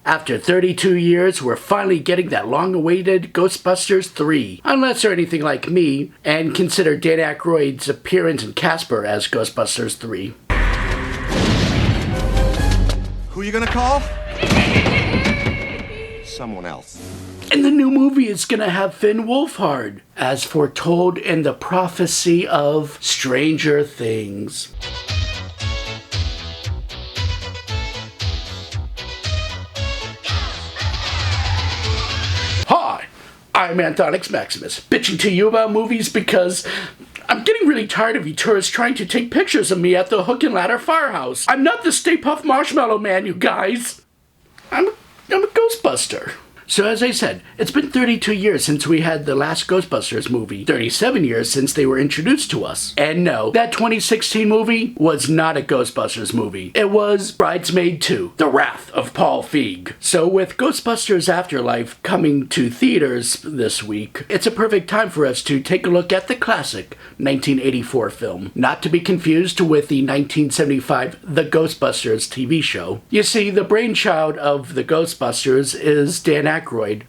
After 32 years, we're finally getting that long-awaited Ghostbusters 3. Unless you're anything like me, and consider Dan Aykroyd's appearance in Casper as Ghostbusters 3. Who are you gonna call? Someone else. And the new movie is gonna have Finn Wolfhard, as foretold in the prophecy of Stranger Things. Hi, I'm Anthonix Maximus, bitching to you about movies because I'm getting really tired of you tourists trying to take pictures of me at the Hook and Ladder Firehouse. I'm not the Stay Puft Marshmallow Man, you guys. I'm a Ghostbuster. So as I said, it's been 32 years since we had the last Ghostbusters movie, 37 years since they were introduced to us. And no, that 2016 movie was not a Ghostbusters movie. It was Bridesmaid 2, The Wrath of Paul Feig. So with Ghostbusters Afterlife coming to theaters this week, it's a perfect time for us to take a look at the classic 1984 film, not to be confused with the 1975 The Ghostbusters TV show. You see, the brainchild of The Ghostbusters is Dan Aykroyd,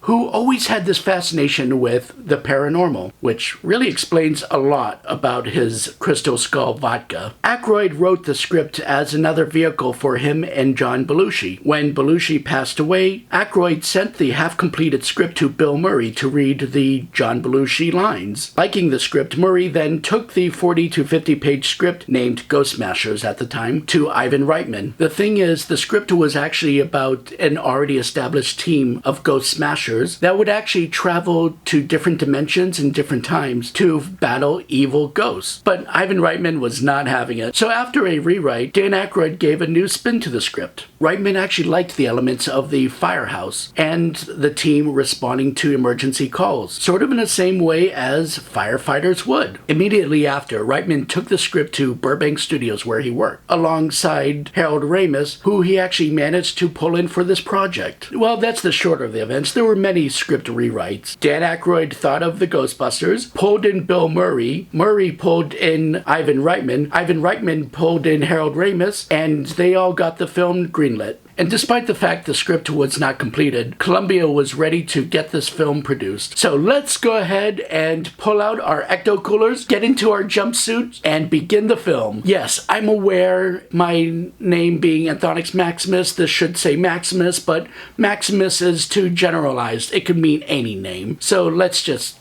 who always had this fascination with the paranormal, which really explains a lot about his Crystal Skull vodka. Aykroyd wrote the script as another vehicle for him and John Belushi. When Belushi passed away, Aykroyd sent the half-completed script to Bill Murray to read the John Belushi lines. Liking the script, Murray then took the 40 to 50-page script, named Ghost Smashers at the time, to Ivan Reitman. The thing is, the script was actually about an already established team of Ghost Smashers that would actually travel to different dimensions and different times to battle evil ghosts. But Ivan Reitman was not having it. So after a rewrite, Dan Aykroyd gave a new spin to the script. Reitman actually liked the elements of the firehouse and the team responding to emergency calls, sort of in the same way as firefighters would. Immediately after, Reitman took the script to Burbank Studios where he worked, alongside Harold Ramis, who he actually managed to pull in for this project. Well, that's the shorter of the events. There were many script rewrites. Dan Aykroyd thought of the Ghostbusters, pulled in Bill Murray, Murray pulled in Ivan Reitman pulled in Harold Ramis, and they all got the film greenlit. And despite the fact the script was not completed, Columbia was ready to get this film produced. So let's go ahead and pull out our ecto coolers, get into our jumpsuits, and begin the film. Yes, I'm aware, my name being Anthonix Maximus, this should say Maximus, but Maximus is too generalized. It could mean any name. So let's just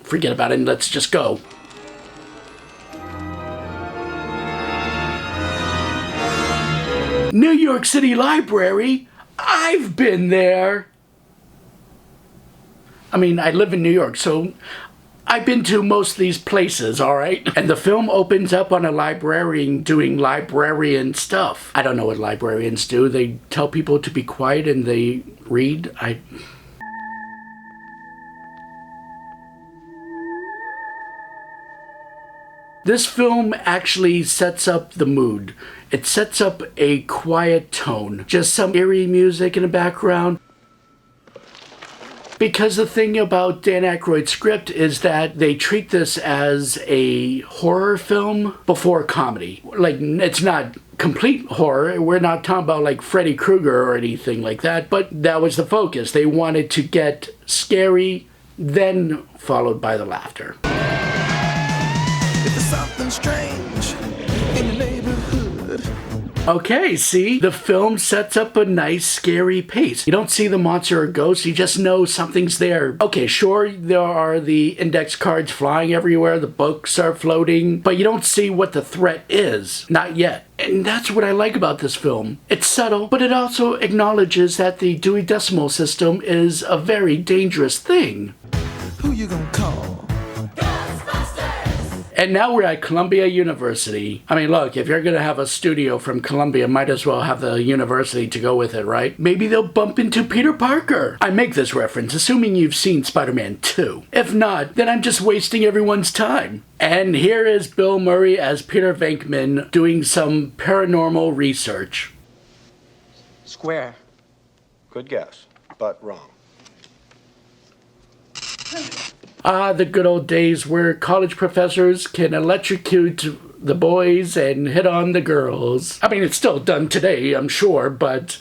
forget about it and let's just go. New York City Library? I've been there. I mean, I live in New York, so I've been to most of these places, alright? And the film opens up on a librarian doing librarian stuff. I don't know what librarians do. They tell people to be quiet and they read. This film actually sets up the mood. It sets up a quiet tone. Just some eerie music in the background. Because the thing about Dan Aykroyd's script is that they treat this as a horror film before comedy. Like, it's not complete horror. We're not talking about like Freddy Krueger or anything like that, but that was the focus. They wanted to get scary, then followed by the laughter. If there's something strange in the neighborhood. Okay, see? The film sets up a nice, scary pace. You don't see the monster or ghost, you just know something's there. Okay, sure, there are the index cards flying everywhere, the books are floating, but you don't see what the threat is. Not yet. And that's what I like about this film. It's subtle, but it also acknowledges that the Dewey Decimal System is a very dangerous thing. Who you gonna call? And now we're at Columbia University. I mean, look, if you're gonna have a studio from Columbia, might as well have the university to go with it, right? Maybe they'll bump into Peter Parker. I make this reference assuming you've seen Spider-Man 2. If not, then I'm just wasting everyone's time. And here is Bill Murray as Peter Venkman doing some paranormal research. Square. Good guess, but wrong. Ah, the good old days where college professors can electrocute the boys and hit on the girls. I mean, it's still done today, I'm sure, but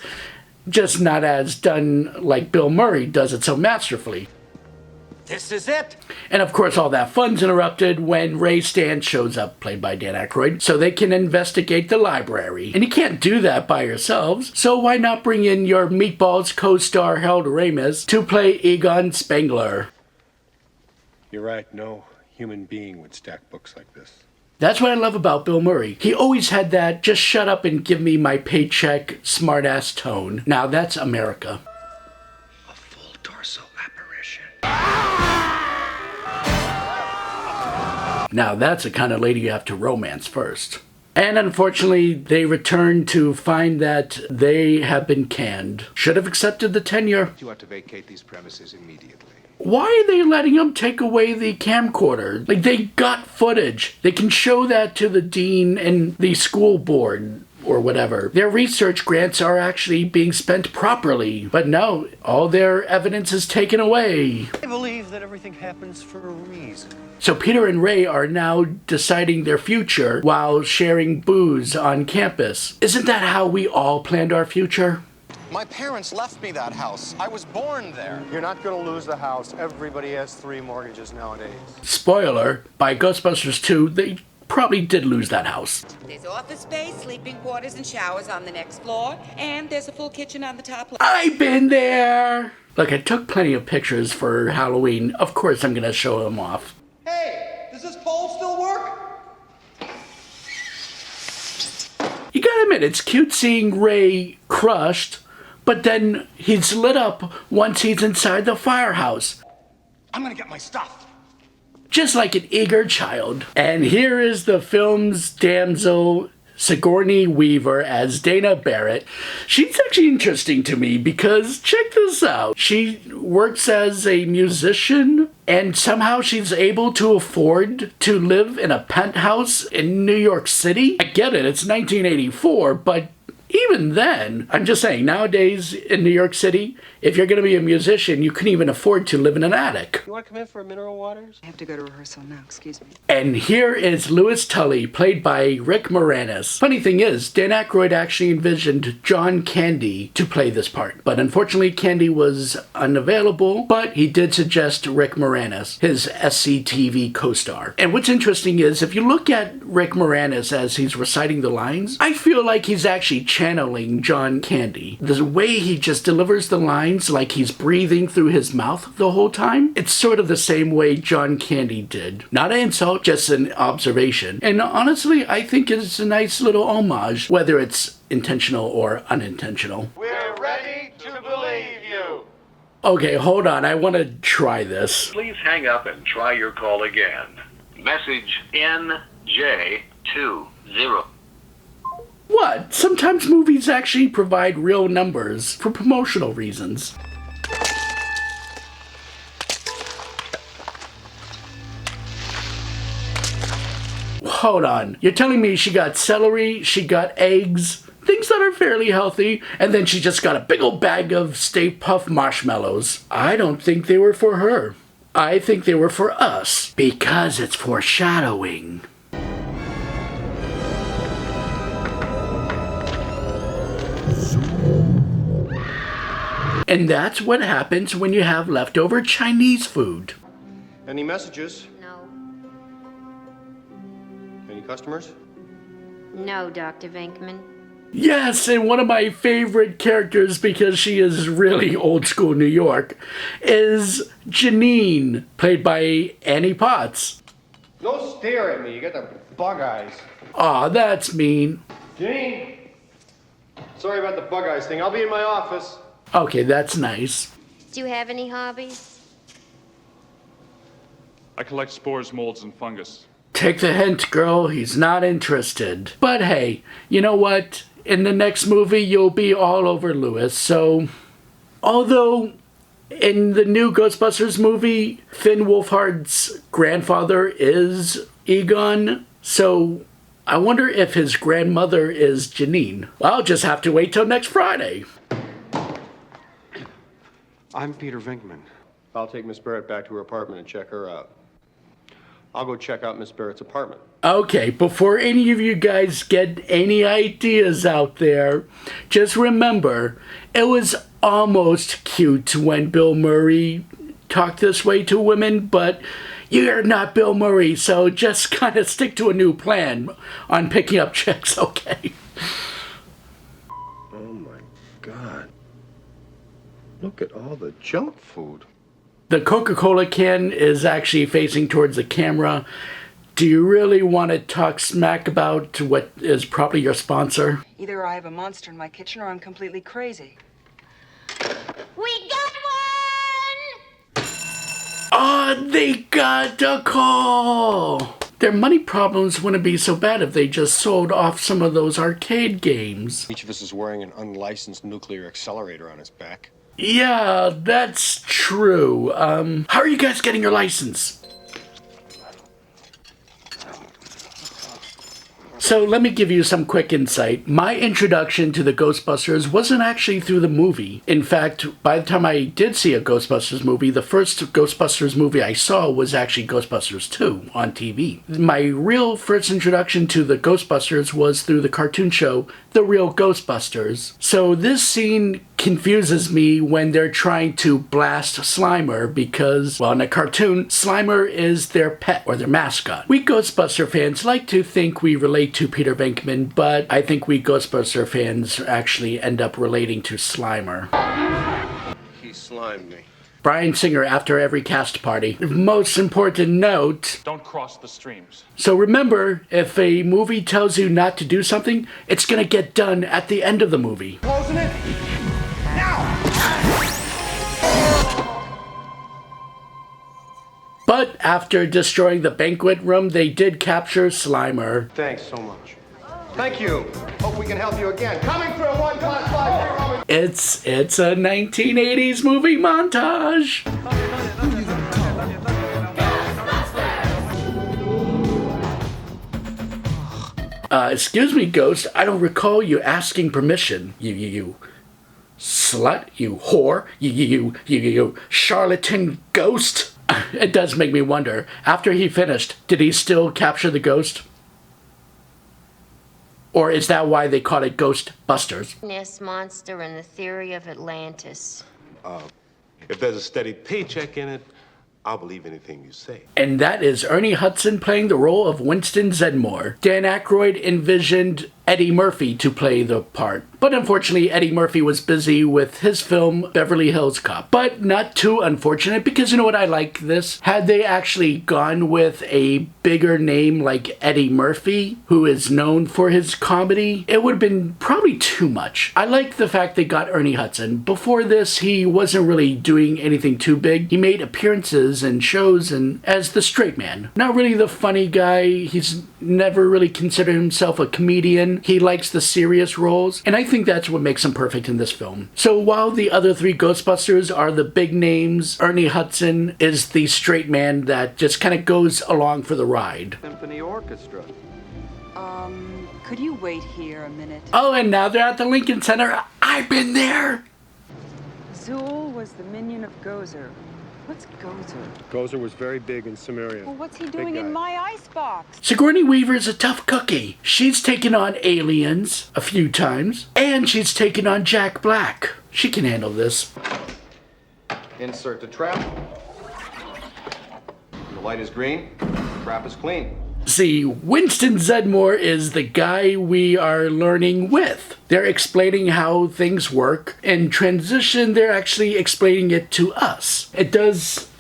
just not as done like Bill Murray does it so masterfully. This is it. And of course all that fun's interrupted when Ray Stantz shows up, played by Dan Aykroyd, so they can investigate the library. And you can't do that by yourselves, so why not bring in your Meatballs co-star Harold Ramis to play Egon Spengler? You're right, no human being would stack books like this. That's what I love about Bill Murray. He always had that just shut up and give me my paycheck smartass tone. Now that's America. A full torso apparition. Now that's the kind of lady you have to romance first. And unfortunately, they return to find that they have been canned. Should have accepted the tenure. You have to vacate these premises immediately. Why are they letting them take away the camcorder? Like, they got footage. They can show that to the dean and the school board or whatever. Their research grants are actually being spent properly. But no, all their evidence is taken away. I believe that everything happens for a reason. So Peter and Ray are now deciding their future while sharing booze on campus. Isn't that how we all planned our future? My parents left me that house. I was born there. You're not going to lose the house. Everybody has 3 mortgages nowadays. Spoiler, by Ghostbusters 2, they probably did lose that house. There's office space, sleeping quarters, and showers on the next floor, and there's a full kitchen on the top level. I've been there! Look, I took plenty of pictures for Halloween. Of course I'm gonna show them off. Hey, does this pole still work? You gotta admit, it's cute seeing Ray crushed, but then he's lit up once he's inside the firehouse. I'm gonna get my stuff. Just like an eager child. And here is the film's damsel, Sigourney Weaver, as Dana Barrett. She's actually interesting to me because, check this out. She works as a musician and somehow she's able to afford to live in a penthouse in New York City. I get it, it's 1984, but even then, I'm just saying, nowadays in New York City, if you're going to be a musician, you couldn't even afford to live in an attic. You want to come in for mineral waters? I have to go to rehearsal now, excuse me. And here is Louis Tully, played by Rick Moranis. Funny thing is, Dan Aykroyd actually envisioned John Candy to play this part, but unfortunately Candy was unavailable, but he did suggest Rick Moranis, his SCTV co-star. And what's interesting is, if you look at Rick Moranis as he's reciting the lines, I feel like he's actually channeling John Candy. The way he just delivers the lines like he's breathing through his mouth the whole time, it's sort of the same way John Candy did. Not an insult, just an observation. And honestly, I think it's a nice little homage, whether it's intentional or unintentional. We're ready to believe you. Okay, hold on, I want to try this. Please hang up and try your call again. Message NJ20. What? Sometimes movies actually provide real numbers for promotional reasons. Hold on. You're telling me she got celery, she got eggs, things that are fairly healthy, and then she just got a big old bag of Stay Puft marshmallows. I don't think they were for her. I think they were for us, because it's foreshadowing. And that's what happens when you have leftover Chinese food. Any messages? No. Any customers? No, Dr. Venkman. Yes, and one of my favorite characters, because she is really old school New York, is Janine, played by Annie Potts. Don't stare at me, you got the bug eyes. Aw, that's mean. Janine! Sorry about the bug eyes thing, I'll be in my office. Okay, that's nice. Do you have any hobbies? I collect spores, molds, and fungus. Take the hint, girl, he's not interested. But hey, you know what? In the next movie, you'll be all over Louis, so... Although, in the new Ghostbusters movie, Finn Wolfhard's grandfather is Egon, so I wonder if his grandmother is Janine. I'll just have to wait till next Friday. I'm Peter Venkman. I'll take Miss Barrett back to her apartment and check her out. I'll go check out Miss Barrett's apartment. Okay, before any of you guys get any ideas out there, just remember, it was almost cute when Bill Murray talked this way to women, but you're not Bill Murray, so just kind of stick to a new plan on picking up chicks, okay? Oh my God. Look at all the junk food. The Coca-Cola can is actually facing towards the camera. Do you really want to talk smack about what is probably your sponsor? Either I have a monster in my kitchen or I'm completely crazy. We got one! Oh, they got a call! Their money problems wouldn't be so bad if they just sold off some of those arcade games. Each of us is wearing an unlicensed nuclear accelerator on his back. Yeah, that's true. How are you guys getting your license? So let me give you some quick insight. My introduction to the Ghostbusters wasn't actually through the movie. In fact, by the time I did see a Ghostbusters movie, the first Ghostbusters movie I saw was actually Ghostbusters 2 on TV. My real first introduction to the Ghostbusters was through the cartoon show, The Real Ghostbusters. So this scene confuses me when they're trying to blast Slimer because, well, in a cartoon, Slimer is their pet or their mascot. We Ghostbuster fans like to think we relate to Peter Venkman, but I think we Ghostbuster fans actually end up relating to Slimer. He slimed me. Bryan Singer after every cast party. Most important note, Don't cross the streams. so remember, if a movie tells you not to do something, it's gonna get done at the end of the movie. Closing it. But after destroying the banquet room, they did capture Slimer. Thanks so much. Thank you. Hope we can help you again. Coming for a 1 class 5. It's a 1980s movie montage. Who you gonna call? Excuse me, Ghost. I don't recall you asking permission. You slut, you whore, you charlatan ghost. It does make me wonder, after he finished, did he still capture the ghost? Or is that why they call it Ghostbusters? Nest monster and the theory of Atlantis. If there's a steady paycheck in it, I'll believe anything you say. And that is Ernie Hudson playing the role of Winston Zeddemore. Dan Aykroyd envisioned Eddie Murphy to play the part. But unfortunately, Eddie Murphy was busy with his film Beverly Hills Cop. But not too unfortunate, because you know what, I like this. Had they actually gone with a bigger name like Eddie Murphy, who is known for his comedy, it would have been probably too much. I like the fact they got Ernie Hudson. Before this, he wasn't really doing anything too big. He made appearances and shows and as the straight man. Not really the funny guy. He's never really considered himself a comedian. He likes the serious roles, and I think that's what makes him perfect in this film. So while the other three Ghostbusters are the big names, Ernie Hudson is the straight man that just kind of goes along for the ride. Symphony Orchestra. Could you wait here a minute? Oh, and now they're at the Lincoln Center. I've been there! Zool was the minion of Gozer. What's Gozer? Gozer was very big in Samaria. Well, what's he doing in my icebox? Sigourney Weaver's a tough cookie. She's taken on aliens a few times, and she's taken on Jack Black. She can handle this. Insert the trap. When the light is green, the trap is clean. See, Winston Zeddemore is the guy we are learning with. They're explaining how things work. In transition, they're actually explaining it to us. It does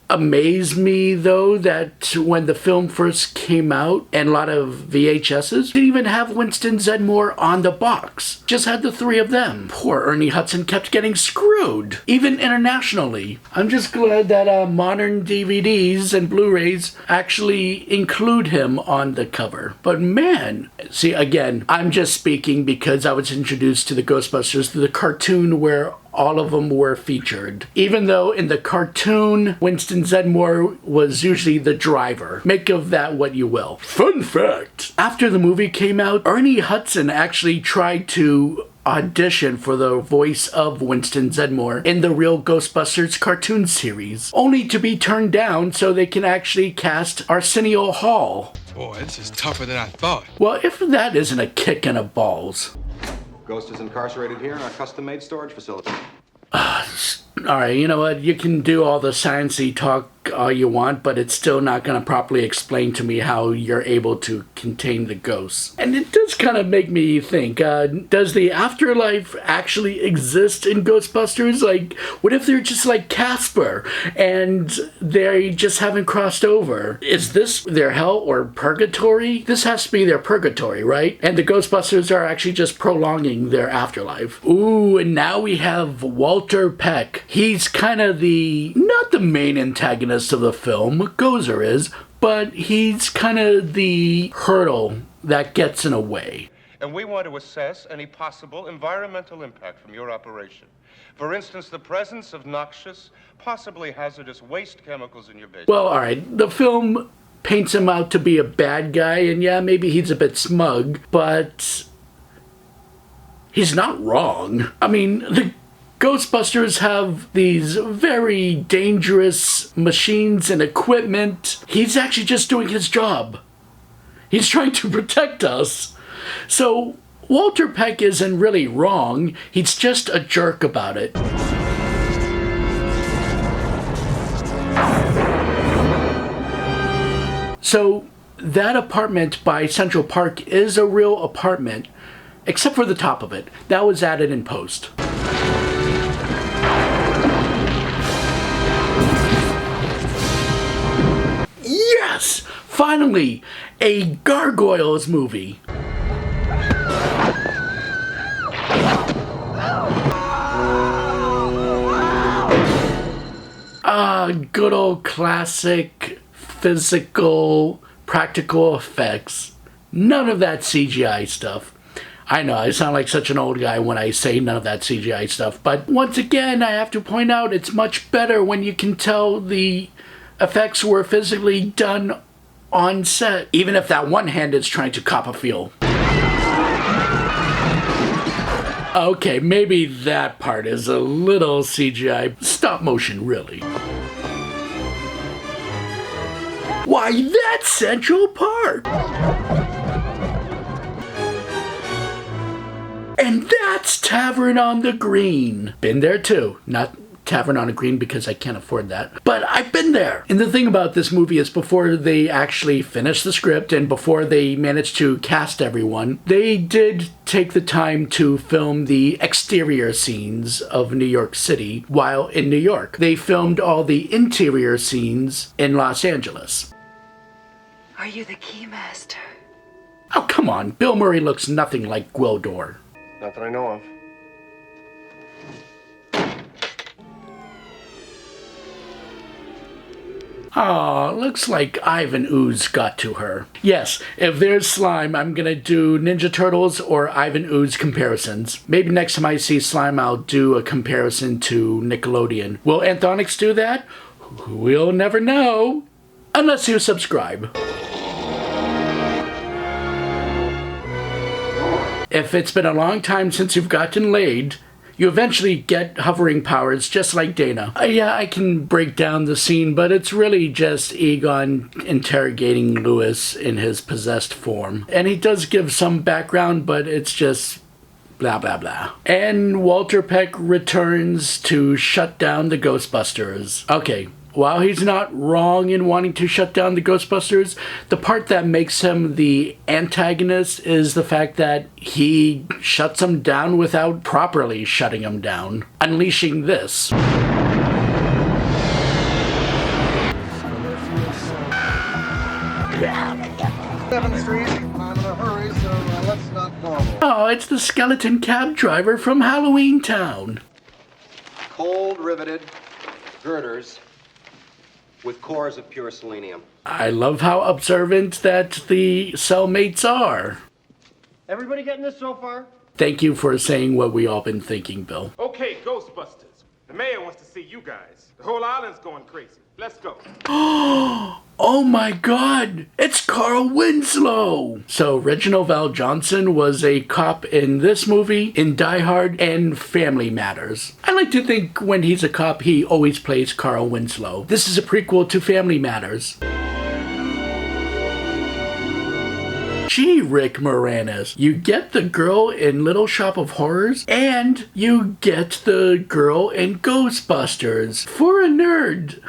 amaze me, though, that when the film first came out, and a lot of VHSs didn't even have Winston Zeddemore on the box. Just had the three of them. Poor Ernie Hudson kept getting screwed, even internationally. I'm just glad that modern DVDs and Blu-rays actually include him on the cover. But man, see, again, I'm just speaking because I was introduced to the Ghostbusters through the cartoon where all of them were featured. Even though in the cartoon, Winston Zeddemore was usually the driver. Make of that what you will. Fun fact! After the movie came out, Ernie Hudson actually tried to audition for the voice of Winston Zeddemore in the Real Ghostbusters cartoon series, only to be turned down so they can actually cast Arsenio Hall. Boy, this is tougher than I thought. Well, if that isn't a kick in the balls. Ghost is incarcerated here in our custom-made storage facility. Alright, you know what? You can do all the sciencey talk all you want, but it's still not going to properly explain to me how you're able to contain the ghosts. And it does kind of make me think, does the afterlife actually exist in Ghostbusters? Like, what if they're just like Casper and they just haven't crossed over? Is this their hell or purgatory? This has to be their purgatory, right? And the Ghostbusters are actually just prolonging their afterlife. Ooh, and now we have Walter Peck. He's kind of not the main antagonist of the film, Gozer is, but he's kind of the hurdle that gets in a way. And we want to assess any possible environmental impact from your operation. For instance, the presence of noxious, possibly hazardous waste chemicals in your basement. Well, alright, the film paints him out to be a bad guy, and yeah, maybe he's a bit smug, but he's not wrong. I mean, the Ghostbusters have these very dangerous machines and equipment. He's actually just doing his job. He's trying to protect us. So Walter Peck isn't really wrong. He's just a jerk about it. So that apartment by Central Park is a real apartment, except for the top of it. That was added in post. Yes! Finally, a Gargoyles movie. Good old classic physical practical effects. None of that CGI stuff. I know, I sound like such an old guy when I say none of that CGI stuff, but once again, I have to point out it's much better when you can tell the effects were physically done on set, even if that one hand is trying to cop a feel. Okay, maybe that part is a little CGI. Stop motion, really. Why, that's Central Park! And that's Tavern on the Green. Been there too. Not Tavern on the Green because I can't afford that. But I've been there. And the thing about this movie is before they actually finished the script and before they managed to cast everyone, they did take the time to film the exterior scenes of New York City while in New York. They filmed all the interior scenes in Los Angeles. Are you the keymaster? Oh, come on. Bill Murray looks nothing like Gwildor. Not that I know of. Aw, looks like Ivan Ooze got to her. Yes, if there's slime, I'm gonna do Ninja Turtles or Ivan Ooze comparisons. Maybe next time I see slime, I'll do a comparison to Nickelodeon. Will Anthonix do that? We'll never know. Unless you subscribe. If it's been a long time since you've gotten laid, you eventually get hovering powers just like Dana. Yeah, I can break down the scene, but it's really just Egon interrogating Lewis in his possessed form. And he does give some background, but it's just blah blah blah. And Walter Peck returns to shut down the Ghostbusters. Okay. While he's not wrong in wanting to shut down the Ghostbusters, the part that makes him the antagonist is the fact that he shuts them down without properly shutting them down, unleashing this. 7th Street. I'm in a hurry, so let's not dawdle. Oh, it's the skeleton cab driver from Halloween Town. Cold riveted girders with cores of pure selenium. I love how observant that the cellmates are. Everybody getting this so far? Thank you for saying what we all been thinking, Bill. Okay, Ghostbusters. The Mayor wants to see you guys. The whole island's going crazy. Let's go. Oh my god, it's Carl Winslow! So Reginald Val Johnson was a cop in this movie, in Die Hard, and Family Matters. I like to think when he's a cop, he always plays Carl Winslow. This is a prequel to Family Matters. Gee, Rick Moranis, you get the girl in Little Shop of Horrors, and you get the girl in Ghostbusters. For a nerd.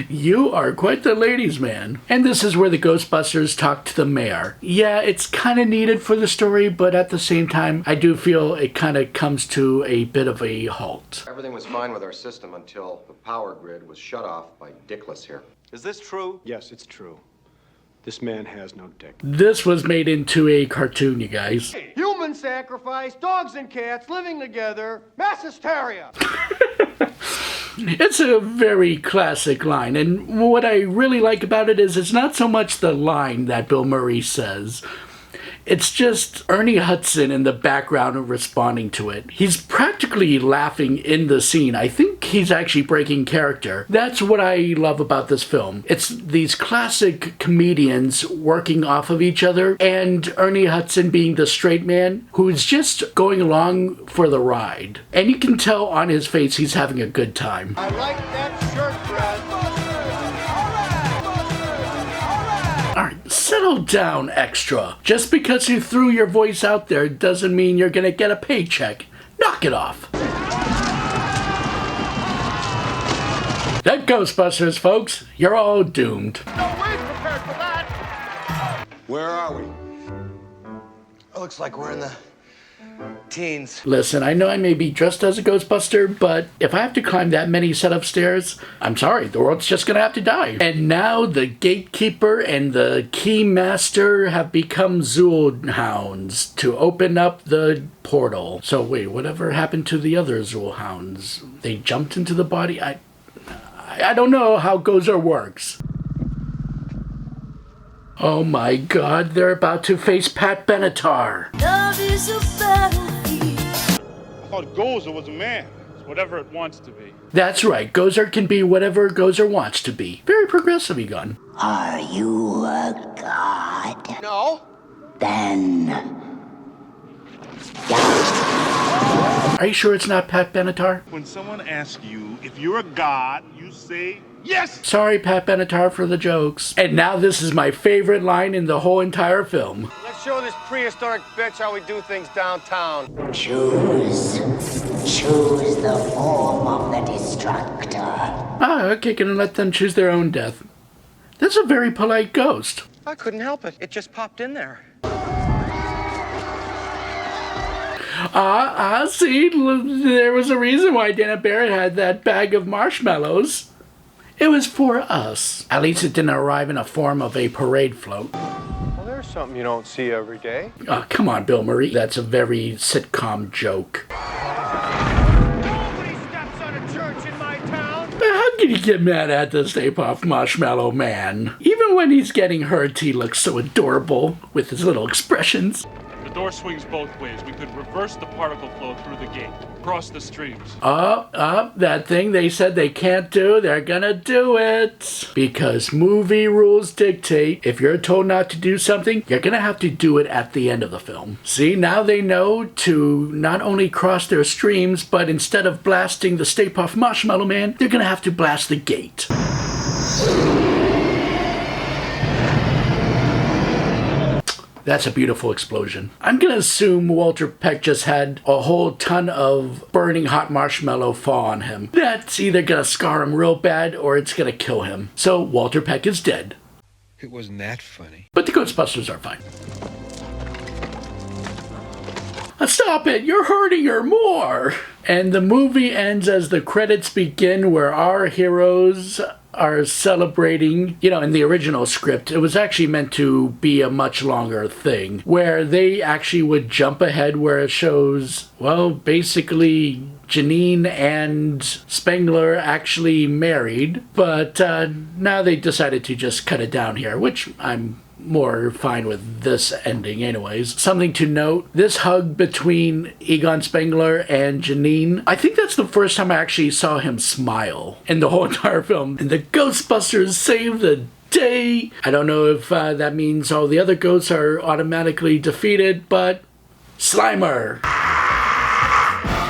You are quite the ladies' man. And this is where the Ghostbusters talk to the mayor. Yeah, it's kind of needed for the story, but at the same time, I do feel it kind of comes to a bit of a halt. Everything was fine with our system until the power grid was shut off by Dickless here. Is this true? Yes, it's true. This man has no dick. This was made into a cartoon, you guys. Human sacrifice, dogs and cats living together, mass hysteria. It's a very classic line, and what I really like about it is it's not so much the line that Bill Murray says. It's just Ernie Hudson in the background responding to it. He's practically laughing in the scene. I think he's actually breaking character. That's what I love about this film. It's these classic comedians working off of each other, and Ernie Hudson being the straight man who's just going along for the ride. And you can tell on his face he's having a good time. I like that shirt, Brad. Alright, settle down, extra. Just because you threw your voice out there doesn't mean you're gonna get a paycheck. Knock it off. That Ghostbusters, folks. You're all doomed. No way prepared for that. Where are we? It looks like we're in the teens. Listen, I know I may be dressed as a Ghostbuster, but if I have to climb that many set of stairs, I'm sorry, the world's just gonna have to die. And now the gatekeeper and the key master have become Zool hounds to open up the portal. So wait, whatever happened to the other Zool hounds? They jumped into the body? I don't know how Gozer works. Oh my god, they're about to face Pat Benatar. I thought Gozer was a man. It's whatever it wants to be. That's right, Gozer can be whatever Gozer wants to be. Very progressive, Egon. Are you a god? No. Then... Are you sure it's not Pat Benatar? When someone asks you if you're a god, you say yes. Sorry, Pat Benatar, for the jokes. And now this is my favorite line in the whole entire film. Let's show this prehistoric bitch how we do things downtown. Choose the form of the destructor. Ah, okay, gonna let them choose their own death. That's a very polite ghost. I couldn't help it. It just popped in there. See, there was a reason why Dana Barrett had that bag of marshmallows. It was for us. At least it didn't arrive in a form of a parade float. Well, there's something you don't see every day. Oh, come on, Bill Murray. That's a very sitcom joke. Nobody steps on a church in my town. How can you get mad at the Stay Puft Marshmallow Man? Even when he's getting hurt, he looks so adorable with his little expressions. The door swings both ways. We could reverse the particle flow through the gate, cross the streams. That thing they said they can't do, they're gonna do it. Because movie rules dictate, if you're told not to do something, you're gonna have to do it at the end of the film. See, now they know to not only cross their streams, but instead of blasting the Stay Puft Marshmallow Man, they're gonna have to blast the gate. That's a beautiful explosion. I'm gonna assume Walter Peck just had a whole ton of burning hot marshmallow fall on him. That's either gonna scar him real bad or it's gonna kill him. So Walter Peck is dead. It wasn't that funny. But the Ghostbusters are fine. Stop it! You're hurting her more! And the movie ends as the credits begin, where our heroes are celebrating. You know, in the original script, it was actually meant to be a much longer thing, where they actually would jump ahead, where it shows, well, basically Janine and Spengler actually married, but now they decided to just cut it down here, which I'm more fine with this ending anyways. Something to note, this hug between Egon Spengler and Janine, I think that's the first time I actually saw him smile in the whole entire film. And the Ghostbusters save the day. I don't know if that means all the other ghosts are automatically defeated, but Slimer!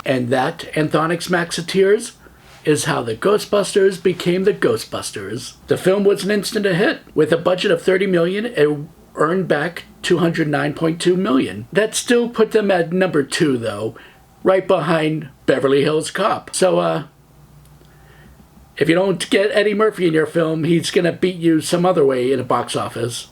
And that, Anthonix Maxiteers, is how the Ghostbusters became the Ghostbusters. The film was an instant hit. With a budget of $30 million, it earned back $209.2 million. That still put them at number 2, though, right behind Beverly Hills Cop. So, if you don't get Eddie Murphy in your film, he's gonna beat you some other way in a box office.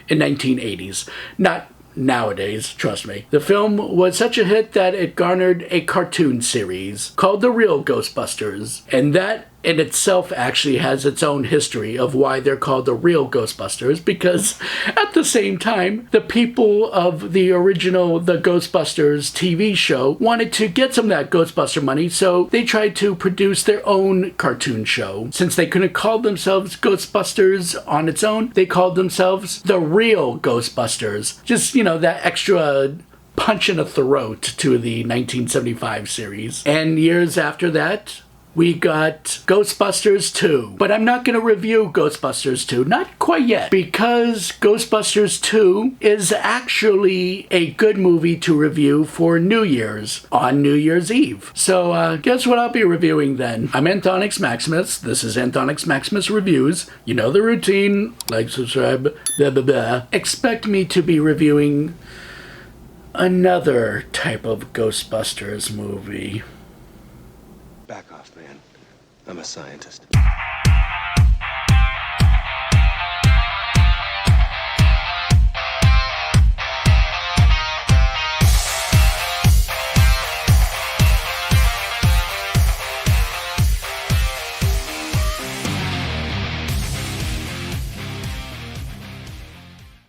In 1980s. Not nowadays, trust me. The film was such a hit that it garnered a cartoon series called The Real Ghostbusters. And that in itself actually has its own history of why they're called The Real Ghostbusters, because at the same time, the people of the original The Ghostbusters TV show wanted to get some of that Ghostbuster money, so they tried to produce their own cartoon show. Since they couldn't call themselves Ghostbusters on its own, they called themselves The Real Ghostbusters. Just, you know, that extra punch in the throat to the 1975 series. And years after that, we got Ghostbusters 2. But I'm not going to review Ghostbusters 2, not quite yet, because Ghostbusters 2 is actually a good movie to review for New Year's, on New Year's Eve. So guess what I'll be reviewing then? I'm Anthonix Maximus. This is Anthonix Maximus Reviews. You know the routine. Like, subscribe, blah, blah, blah. Expect me to be reviewing another type of Ghostbusters movie. Back off, man. I'm a scientist.